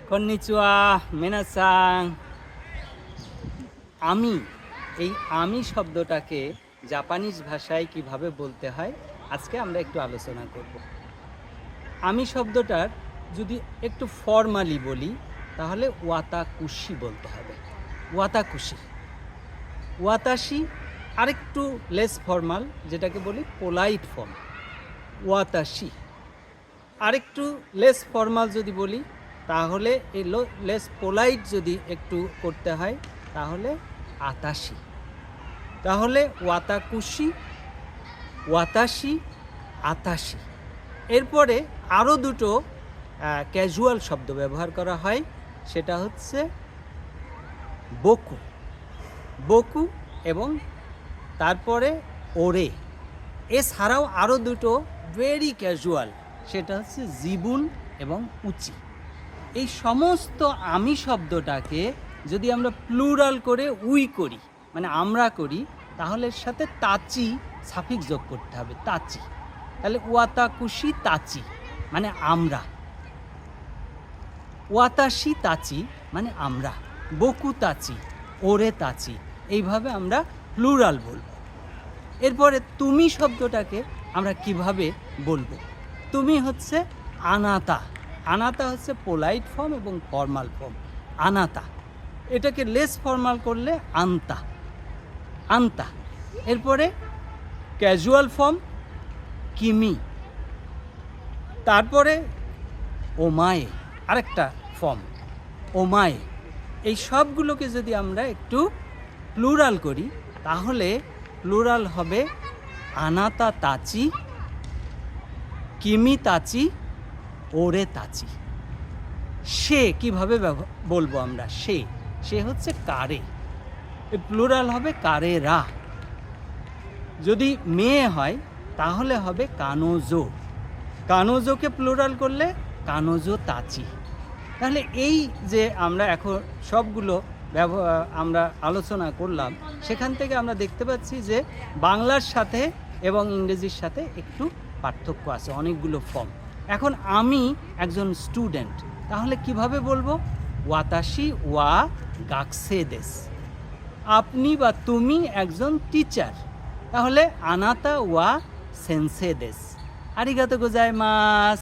কন্নিচুয়া মেনাসাং। আমি এই আমি শব্দটাকে জাপানিজ ভাষায় কিভাবে বলতে হয় আজকে আমরা একটু আলোচনা করব। আমি শব্দটার যদি একটু ফর্মালি বলি তাহলে ওয়াতাকুশি বলতে হবে। ওয়াতাকুশি, ওয়াতাশি আরেকটু লেস ফর্মাল, যেটাকে বলি পোলাইট ফর্ম ওয়াতাশি। আরেকটু লেস ফর্মাল যদি বলি তাহলে এই লেস পোলাইট যদি একটু করতে হয় তাহলে আতাশি। তাহলে ওয়াতাকুশি, ওয়াতাশি, আতাশি। এরপরে আরও দুটো ক্যাজুয়াল শব্দ ব্যবহার করা হয়, সেটা হচ্ছে বকু, বকু এবং তারপরে ওরে। এছাড়াও আরও দুটো ভেরি ক্যাজুয়াল, সেটা হচ্ছে জিবুন এবং উচি। এই সমস্ত আমি শব্দটাকে যদি আমরা প্লুরাল করে উই করি, মানে আমরা করি, তাহলে এর সাথে তাচি সাফিক্স যোগ করতে হবে, তাচি। তাহলে ওয়াতাকুশি তাচি মানে আমরা, ওয়াতাশি তাচি মানে আমরা, বকু তাচি, ওরে তাচি, এইভাবে আমরা প্লুরাল বলব। এরপরে তুমি শব্দটাকে আমরা কিভাবে বলবো? তুমি হচ্ছে আনাতা। আনাতা হচ্ছে পোলাইট ফর্ম এবং ফর্মাল ফর্ম, আনাতা। এটাকে লেস ফর্মাল করলে আন্তা, আন্তা। এরপরে ক্যাজুয়াল ফর্ম কিমি, তারপরে ওমায়ে আরেকটা ফর্ম ওমায়ে। এই সবগুলোকে যদি আমরা একটু প্লুরাল করি তাহলে প্লুরাল হবে আনাতা তাচি, কিমি তাচি, ওরে তাচি। সে কিভাবে বলবো আমরা? সে, সে হচ্ছে কারে, প্লুরাল হবে কারেরা। যদি মেয়ে হয় তাহলে হবে কানোজো, কানোজোকে প্লুরাল করলে কানোজো তাচি। তাহলে এই যে আমরা এখন সবগুলো আমরা আলোচনা করলাম, সেখান থেকে আমরা দেখতে পাচ্ছি যে বাংলার সাথে এবং ইংরেজির সাথে একটু পার্থক্য আছে, অনেকগুলো ফর্ম। এখন আমি একজন স্টুডেন্ট, তাহলে কিভাবে বলবো? ওয়াতাশি ওয়া গাকসে দেস। আপনি বা তুমি একজন টিচার, তাহলে আনাতা ওয়া সেন্সে দেস। আরিগাতো গোজাইমাস।